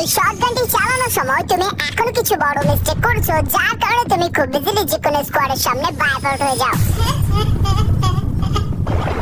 এই শটগানটি চালানোর সময় তুমি এখনো কিছু বড় মিস্টেক করছো, যার কারণে তুমি খুব ইজিলি যে কোনো স্কোয়াডের সামনে বাইট আউট হয়ে যাও।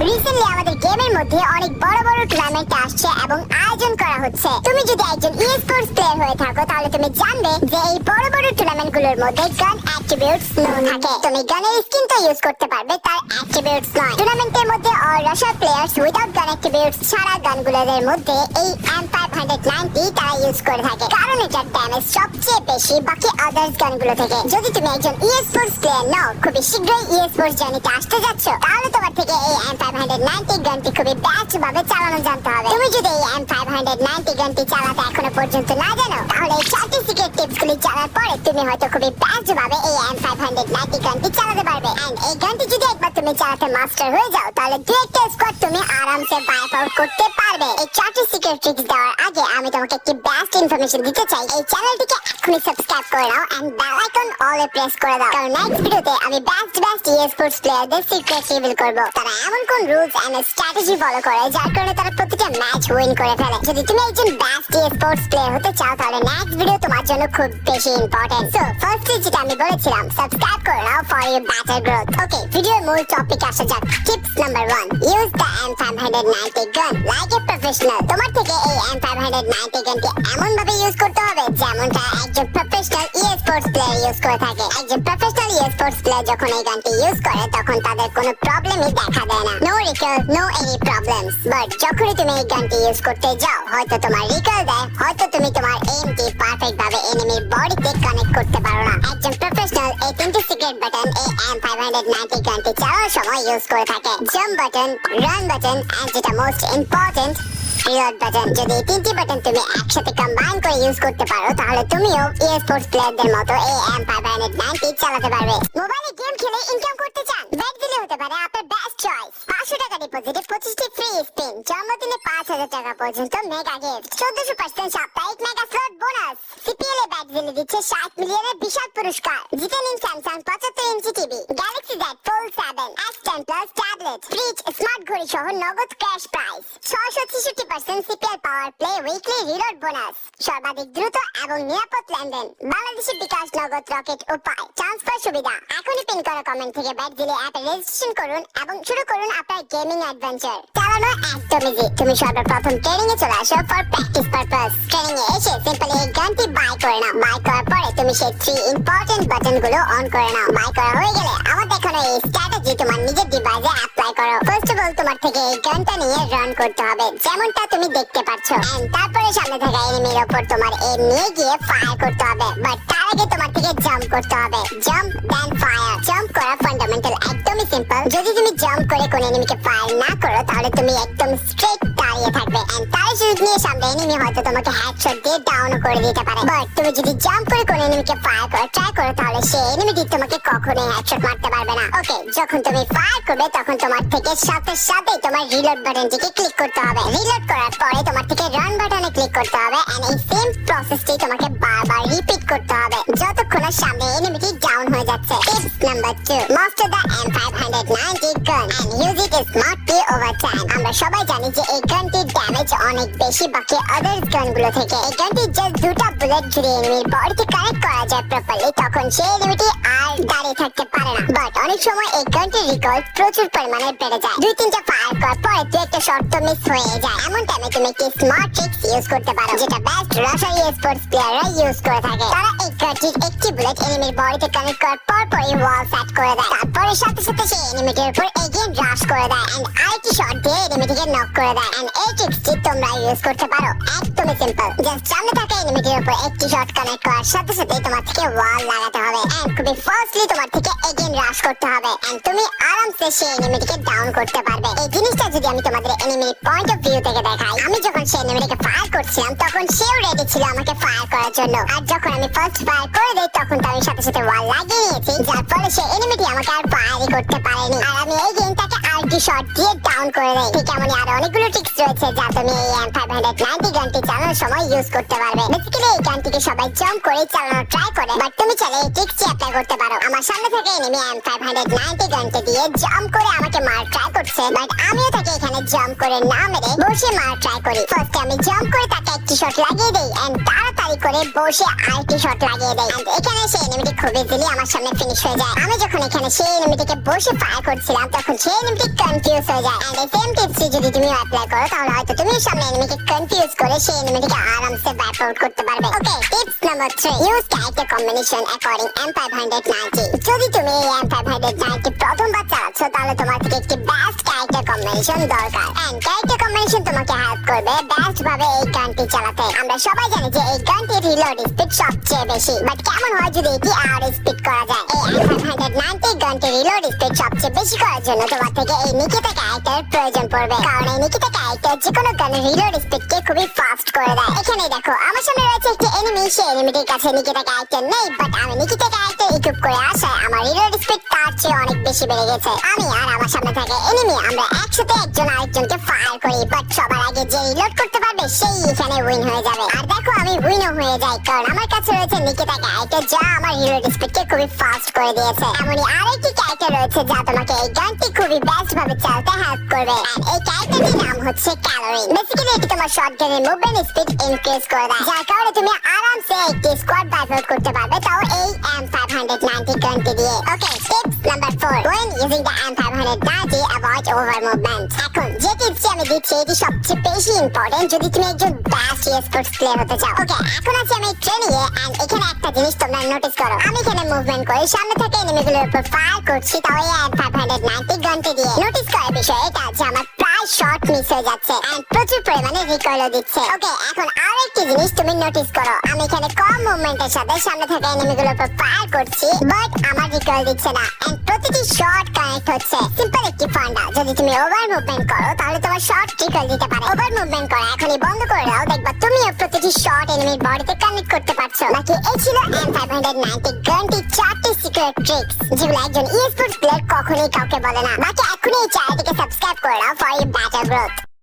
রিসেন্টলি আমাদের গেমের মধ্যে অনেক বড় বড় টুর্নামেন্ট আসছে এবং আয়োজন করা হচ্ছে। তুমি যদি একজন ই-স্পোর্টস প্লেয়ার হয়ে থাকো তাহলে তুমি জানবে যে এই বড় বড় টুর্নামেন্টগুলোর মধ্যে গান অ্যাট্রিবিউটস থাকে। তুমি গানের স্কিন তো ইউজ করতে পারবে, তার অ্যাট্রিবিউটস নয়। টুর্নামেন্টের মধ্যে অল রাশিয়ার প্লেয়ার্স উইদাউট গান অ্যাট্রিবিউটস ছাড়া গানগুলোর মধ্যে এই M590 তারা ইউজ করে থাকে, কারণ এটার ড্যামেজ সবচেয়ে বেশি বাকি আদার্স গানগুলো থেকে। যদি তুমি একজন ই-স্পোর্টস প্লেয়ার নও, খুবই শীঘ্রই ই-স্পোর্টস জার্নিতে আসতে যাচ্ছ, তাহলে তোমার থেকে এই M590 গানটি খুবই বেস্ট ভাবে চালানো জানতে হবে। তুমি যদি এই M590 গানটি চালাতে এখনো পর্যন্ত না জানো, তাহলে এই 4টি সিক্রেট টিপসগুলি জানার পরে তুমি হয়তো খুবই বেস্ট ভাবে এই M590 গানটি চালাতে পারবে। এন্ড এই গানটি যদি একবার তুমি চালাতে মাস্টার হয়ে যাও, তাহলে দু একটা স্কোয়াড তুমি আরামসে বাইট আউট করতে পারবে। এই 4টি সিক্রেট ট্রিক্স দেওয়ার আগে আমি তোমাকে একটি বেস্ট ইনফরমেশন দিতে চাই। এই চ্যানেলটিকে এখনই সাবস্ক্রাইব করে নাও এন্ড বেল আইকন অলে প্রেস করে দাও, কারণ নেক্সট ভিডিওতে আমি বেস্ট ই-স্পোর্টস প্লেয়ারদের সিক্রেট রিভিল করব। তারা এমন কোন রুলস এন্ড স্ট্র্যাটেজি ফলো করে যার কারণে তারা প্রতিটা ম্যাচ উইন করে ফেলে। যদি তুমি একজন বেস্ট ই-স্পোর্টস প্লেয়ার হতে চাও, তাহলে নেক্সট ভিডিও তোমার জন্য খুব বেশি ইম্পর্টেন্ট। সো ফার্স্টলি যেটা আমি বলেছিলাম, সাবস্ক্রাইব করে নাও for your better growth. Okay, ভিডিওর মূল টপিকে আসা যাক। Tips number 1, use the M590 গান লাইক এ প্রফেশনাল। তোমার থেকে এই M590 গানটি এমন ভাবে ইউজ করতে হবে যেমনটা একজন প্রফেশনাল ই-স্পোর্টস প্লেয়ার ইউজ করে থাকে। একজন প্রফেশনাল ই-স্পোর্টস প্লেয়ার যখন এই গানটি ইউজ করে, তখন তাদের কোনো প্রবলেমই দেখা দেয় না। No recall, no any problems. But যখনই তুমি এই গানটি ইউজ করতে যাও, হয়তো তোমার রিকল দেয়, হয়তো তুমি তোমার এইমটি পারফেক্ট ভাবে এনিমির বডিতে কানেক্ট করতে পারো না। একজন প্রফেশনাল এই 3টি সিক্রেট বাটন এই M590 গানটি চালানোর সময় ইউজ করে থাকে। Jump button, run button and যেটা মোস্ট ইম্পর্টেন্ট, রিলোড বাটন। যদি এই 3টি বাটন তুমি একসাথে কম্বাইন করে ইউজ করতে পারো, তাহলে তুমিও ই-স্পোর্টস প্লেয়ারদের মতো এই M590 চালাতে পারবে। মোবাইলে গেম খেলে ইনকাম করতে চান? ব্যাট দিলে হতে পারে আপনার বেস্ট চয়েস। 500 টাকা ডিপোজিটে 25টি ফ্রি স্পিন, জন্মদিনে 5000 টাকা পর্যন্ত মেগা গিফট, 1400% সাপ্তাহিক মেগা স্লট বোনাস। সিপিএল এ ব্যাট দিলে দিচ্ছে 60 মিলিয়নের বিশাল পুরস্কার। জিতে নিন Samsung 75 inch TV, Galaxy Z Fold 7, S10 plus tablet, fridge, smart ঘড়ি সহ নগদ cash price, 663% CPL power play weekly reload bonus, সর্বাধিক দ্রুত এবং নিরাপদ লেনদেন, বাংলাদেশের বিকাশ নগদ রকেট উপায়, ট্রান্সফার সুবিধা। এখনই পিন করা কমেন্ট থেকে ব্যাট দিলে অ্যাপে রেজিস্ট্রেশন করুন এবং শুরু করুন আপনার গেমিং অ্যাডভেঞ্চার। চালানো একদম ইজি। তুমি সর্বপ্রথম ট্রেনিং এ চলে আসো ফর প্র্যাকটিস পারপাস। ট্রেনিং এ এসে সিম্পলি এই গানটি বাই করে নাও। বাই করার পরে তুমি সেই 3 ইম্পর্টেন্ট বাটন গুলো অন করে নাও। বাই করা হয়ে গেলে আমার দেখানো এই স্ট্র্যাটেজি তোমার নিজের ডিভাইসে অ্যাপ্লাই করো। ফার্স্ট অফ অল তোমার থেকে এই গানটা নিয়ে রান করতে হবে, যেমনটা তুমি দেখতে পাচ্ছ। এন্ড তারপরে সামনে থাকা এনিমির উপর তোমার এম নিয়ে গিয়ে ফায়ার করতে হবে। বাট তার আগে তোমার থেকে জাম্প করতে হবে। জাম্প দেন ফায়ার। জাম্প করা ফান্ডামেন্টাল একদমই সিম্পল। যদি তুমি জাম্প করে কোন এনিমিকে ফায়ার না করো, তাহলে তুমি একদম স্ট্রেট দাঁড়িয়ে থাকবে এন্ড তার সুযোগ নিয়ে সামনে এনিমি হয়তো তোমাকে হেডশট দিয়ে ডাউন করে দিতে পারে। বাট তুমি যদি জাম্প করে কোন এনিমিকে ফায়ার করে ট্রাই করো, তাহলে সেই এনিমিটি তোমাকে কখনোই হেডশট মারতে পারবে না। ওকে, যখন তুমি ফায়ার করবে তখন তোমার থেকে সাথে সাথেই তোমার রিলোড বাটনটিকে ক্লিক করতে হবে। রিলোড করার পরে তোমার থেকে রান বাটনে ক্লিক করতে হবে এন্ড এই সেম প্রসেসটি তোমাকে বারবার রিপিট করতে হবে যতক্ষণ না সামনে এনিমিটি ডাউন হয়ে যাচ্ছে। Tips number 2, master the M590 gun and use it smartly over time. আমরা সবাই জানি যে এই গানটির ড্যামেজ অনেক বেশি বাকি আদার্স গানগুলো থেকে। এই গানটি জাস্ট 2টা বুলেট যদি এনিমির বডিতে কানেক্ট করা যায় প্রপারলি, তখন সেই এনিমিটি আর দাঁড়িয়ে থাকতে পারে না। বাট অনেক সময় এই গানটির রিকল প্রচুর পরিমাণে বেড়ে যায়। 2-3টা ফায়ার করার পরে দু একটা শট তো মিস হয়ে যায়। এমন টাইমে তুমি একটি স্মার্ট ট্রিক্স ইউজ করতে পারো, যেটা বেস্ট রাশিয়ান ই-স্পোর্টস প্লেয়াররা ইউজ করে থাকে। তারা এই গানটির একটি বুলেট এনিমির বডিতে কানেক্ট করার পরপরই ওয়াল সেট করে দেয়। তারপরে সাথে সাথে সেই এনিমিটির উপর এগেইন রাশ করে দেয় এন্ড আরেকটি শট দিয়ে এনিমিটিকে নক করে দেয়। এন্ড এই ট্রিক্সটি তোমরা ইউজ করতে পারো। একদমই সিম্পল। জাস্ট সামনে থাকা এনিমিটির উপর একটি শট কানেক্ট করার সাথে সাথেই তোমার থেকে ওয়াল লাগাতে হবে এন্ড খুবই ফাস্টলি তোমার থেকে এগেইন রাশ করতে হবে এন্ড তুমি আরামসে সেই এনিমিটিকে ডাউন করতে পারবে। এই জিনিসটা যদি আমি তোমাদের এনিমির পয়েন্ট অফ ভিউ থেকে দেখাই, আমি যখন সেই এনিমিটিকে ফায়ার করছিলাম তখন সেও রেডি ছিল আমাকে ফায়ার করার জন্য। আর যখন আমি ফার্স্ট ফায়ার করে দেই, তখন তো আমি সাথে সাথে ওয়াল লাগিয়ে নিয়েছি, যার ফলে সেই এনিমিটি আমাকে আর ফায়ারই করতে পারেনি। আর আমি এই গেমটাকে আরেকটি শট দিয়ে ডাউন করে দেই। ঠিক এমনই আরো অনেকগুলো ট্রিক্স রয়েছে যা তুমি এই M590 গানটি চালানোর সময় ইউজ করতে পারবে। বেসিক্যালি এই গানটিকে সবাই জাম্প করে চালানোর ট্রাই করে, বাট তুমি চাইলে এই ট্রিক্সটি অ্যাপ্লাই করতে পারো। আমার সামনে থেকে এনিমি M590 গানটি দিয়ে জাম্প করে আমাকে মার ট্রাই করছে, বাট আমিও তাকে এখানে জাম্প করে না মেরে বসে মার ট্রাই করি। ফার্স্টে আমি জাম্প করে তাকে একটি শট লাগিয়ে দেই এন্ড তাড়াতাড়ি তাড়াতাড়ি করে বসে আরেকটি শট লাগিয়ে দেয় and এখানে সেই এনিমিটি খুব ইজিলি আমার সামনে ফিনিশ হয়ে যায়। আমি যখন এখানে সেই এনিমিটিকে বসে ফায়ার করছিলাম তখন সেই এনিমিটি কনফিউজ হয়ে যায় and এই সেম টিপসটি যদি তুমি অ্যাপ্লাই করো তাহলে হয়তো তুমি সামনে এনিমিকে কনফিউজ করে সেই এনিমিটিকে আরামসে ওয়াইপ আউট করতে পারবে। Okay, tips number 3, use character combination according M590। যদি তুমি এই M590 প্রথমবার চালাচ্ছ তাহলে তোমার থেকে একটি বেস্ট ক্যারেক্টার কম্বিনেশন দরকার and ক্যারেক্টার কম্বিনেশন তোমাকে হেল্প করবে বেস্ট ভাবে এই গানটি চালাতে। আমরা সবাই জানি যে এই গানটির রিলোড স্পিড সবচেয়ে বেশি, বাট কেমন হয় যদি এটি আরো স্পিড করা যায়? এই M590 গানটির রিলোড স্পিড সবচেয়ে বেশি করার জন্য তোমার থেকে এই নিকিতা ক্যারেক্টার প্রয়োজন পড়বে, কারণ এই নিকিতা ক্যারেক্টার যে কোনো গানের রিলোড স্পিডকে খুবই ফাস্ট করে দেয়। এখানে দেখো আমার সামনে রয়েছে একটি এনিমি, সেই এনিমিটির কাছে নিকিতা ক্যারেক্টার নেই, বাট আমি নিকিতা ক্যারেক্টার ইকুইপ করে আসায় আমার রিলোড স্পিড তার চেয়ে অনেক বেশি বেড়ে গেছে। আমি আর আমার সামনে থাকে এনিমি আমরা একসাথে একজন আরেকজনকে ফায়ার করি, বাট সবার আগে যে রিলোড করতে পারবে সেই এখানে উইন হয়ে যাবে। আর দেখো আমি উইনও হয়ে যাই, কারণ আমার কাছে রয়েছে নিকিতা ক্যারেক্টার যা আমার রিলোড স্পিডকে খুবই ফাস্ট করে দিয়েছে। এমনই আরেকটি ক্যারেক্টার রয়েছে যা তোমাকে এই গানটি খুবই বেস্ট ভাবে চালাতে হেল্প করবে, আর এই ক্যারেক্টারটির নাম হচ্ছে ক্যালোরিন। বেসিক্যালি এটি তোমার শটগানের মুভমেন্ট স্পিড ইনক্রিজ করে দেয়, যার কারণে তুমি আরামসে একটি স্কোয়াড ওয়াইপ আউট করতে পারবে, তাও এই M590 গানটি দিয়ে। ওকে, tips number 4, when using the M590 avoid over movement। এখন যে টিপসটি আমি দিচ্ছি এটি সবচেয়ে বেশি ইম্পর্টেন্ট যদি তুমি একজন বেস্ট স্পোর্টস প্লেয়ার হতে চাও। ওকে, এখন আছি আমি ট্রেনিং এ এন্ড এখানে একটা জিনিস তোমরা নোটিস করো, আমি এখানে মুভমেন্ট করে সামনে থেকে এনিমিগুলোর উপর ফায়ার করছি, তাও এই M590 গানটি দিয়ে। নোটিস করার বিষয় এটা যে আমার প্রায় শট মিস হয়ে যাচ্ছে এন্ড প্রচুর পরিমাণে রিকয়েলও দিচ্ছে। ওকে, এখন আরো একটি জিনিস তুমি নোটিস করো, আমি এখানে কম মুভমেন্টের সাথে সামনে থেকে এনিমিগুলোর উপর ফায়ার করছি, বাট আমার রিকয়েল দিচ্ছে না এন্ড প্রতিটি শট কানেক্ট হচ্ছে। সিম্পল একটি ফান্ডা, যদি তুমি ওভার মুভমেন্ট করো তাহলে তোমার শট রিকয়েল দিতে পারে। ওভার মুভমেন্ট করা এখনই বন্ধ করে দাও, দেখবা তুমিও প্রতিটি শট এনিমির বডিতে কানেক্ট করতে পারছো। বাকি এই ছিল M590 গানটির 4টি সিক্রেট ট্রিক্স, যেগুলো একজন স্পোর্টস প্লেয়ার কখনোই কাউকে বলে না। বাকি এখনই এই চ্যানেলটিকে সাবস্ক্রাইব করে দাও ফর বেটার গ্রোথ।